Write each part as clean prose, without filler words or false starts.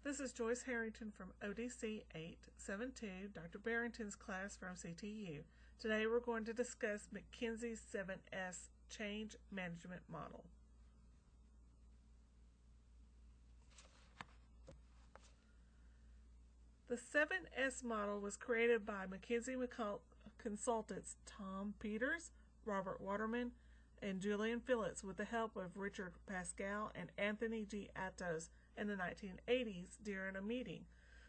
This is Joyce Herrington from ODC872, Dr. Barrington's class from CTU. Today we're going to discuss McKinsey's 7S Change Management Model. The 7S model was created by McKinsey consultants Tom Peters, Robert Waterman, and Julian Phillips with the help of Richard Pascal and Anthony G. Atos in the 1980s during a meeting.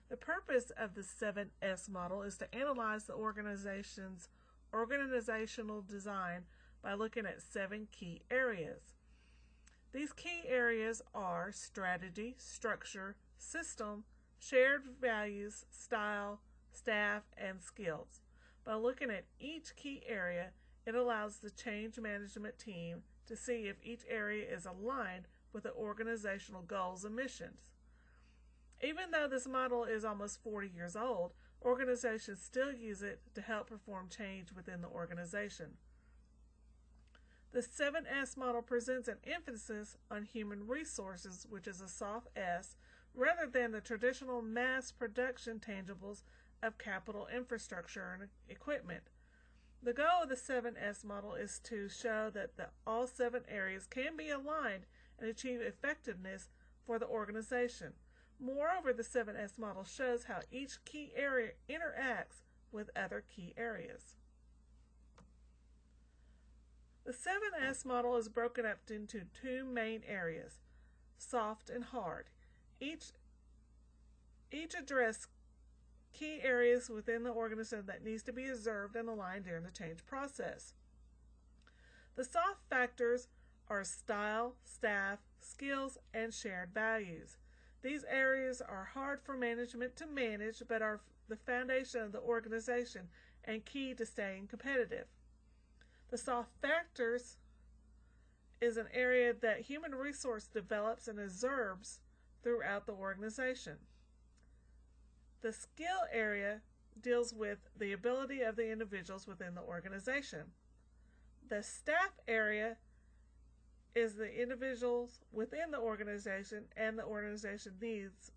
The purpose of the 7S model is to analyze the organization's organizational design by looking at 7 key areas. These key areas are strategy, structure, system, shared values, style, staff, and skills. By looking at each key area, it allows the change management team to see if each area is aligned with the organizational goals and missions. Even though this model is almost 40 years old, organizations still use it to help perform change within the organization. The 7S model presents an emphasis on human resources, which is a soft S, rather than the traditional mass production tangibles of capital infrastructure and equipment. The goal of the 7S model is to show that all 7 areas can be aligned and achieve effectiveness for the organization. Moreover, the 7S model shows how each key area interacts with other key areas. The 7S model is broken up into 2 main areas, soft and hard. Each address key areas within the organization that needs to be observed and aligned during the change process. The soft factors are style, staff, skills, and shared values. These areas are hard for management to manage, but are the foundation of the organization and key to staying competitive. The soft factors is an area that human resource develops and observes throughout the organization. The skill area deals with the ability of the individuals within the organization. The staff area is the individuals within the organization and the organization needs,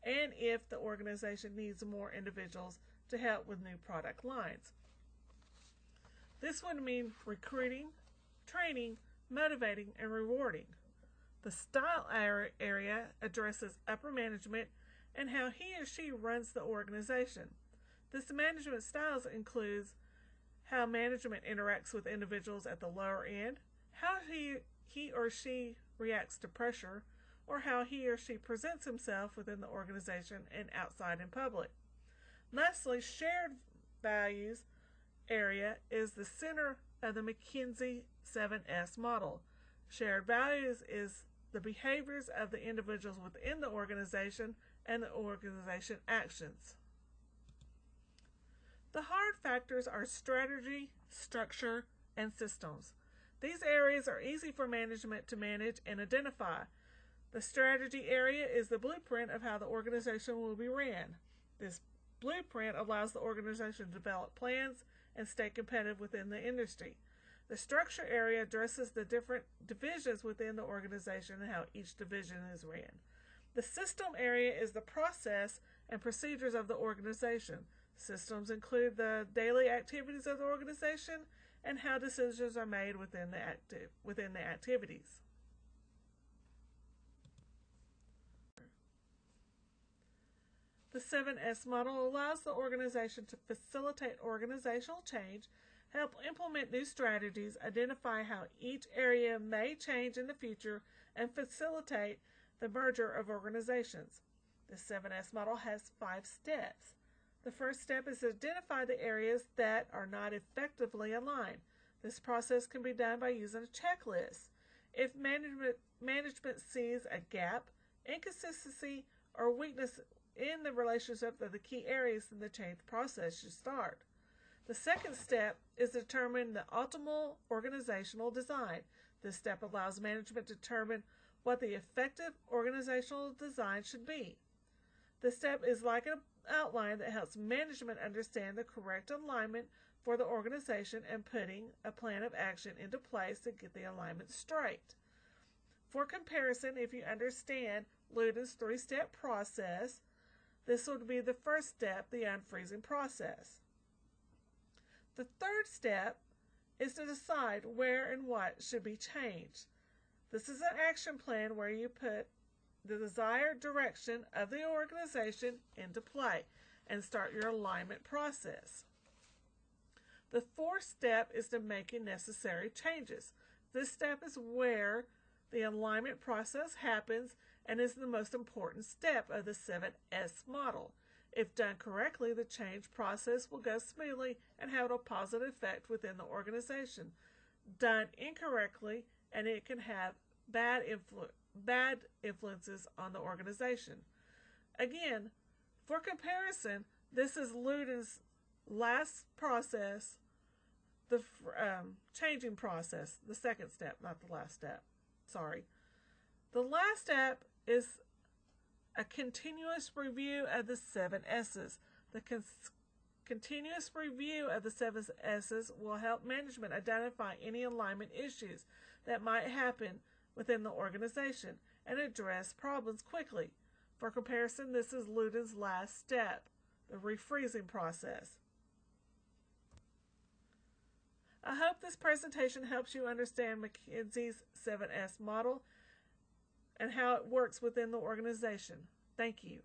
and if the organization needs more individuals to help with new product lines. This would mean recruiting, training, motivating, and rewarding. The style area addresses upper management and how he or she runs the organization. This management styles includes how management interacts with individuals at the lower end, how he or she reacts to pressure, or how he or she presents himself within the organization and outside in public. Lastly, shared values area is the center of the McKinsey 7S model. Shared values is the behaviors of the individuals within the organization and the organization actions. The hard factors are strategy, structure, and systems. These areas are easy for management to manage and identify. The strategy area is the blueprint of how the organization will be ran. This blueprint allows the organization to develop plans and stay competitive within the industry. The structure area addresses the different divisions within the organization and how each division is ran. The system area is the process and procedures of the organization. Systems include the daily activities of the organization and how decisions are made within the activities. The 7S model allows the organization to facilitate organizational change, help implement new strategies, identify how each area may change in the future, and facilitate the merger of organizations. The 7S model has 5 steps. The first step is to identify the areas that are not effectively aligned. This process can be done by using a checklist. If management sees a gap, inconsistency, or weakness in the relationship of the key areas, then the change process should start. The second step is to determine the optimal organizational design. This step allows management to determine what the effective organizational design should be. This step is like an outline that helps management understand the correct alignment for the organization and putting a plan of action into place to get the alignment straight. For comparison, if you understand Luden's three-step process, this would be the first step, the unfreezing process. The third step is to decide where and what should be changed. This is an action plan where you put the desired direction of the organization into play and start your alignment process. The fourth step is to making necessary changes. This step is where the alignment process happens and is the most important step of the 7S model. If done correctly, the change process will go smoothly and have a positive effect within the organization. Done incorrectly, and it can have bad influences on the organization. Again, for comparison, this is Luden's last process, the changing process, the second step, not the last step. Sorry. The last step is a continuous review of the 7 S's. The continuous review of the 7 S's will help management identify any alignment issues that might happen within the organization and address problems quickly. For comparison, this is Luden's last step, the refreezing process. I hope this presentation helps you understand McKinsey's 7S model and how it works within the organization. Thank you.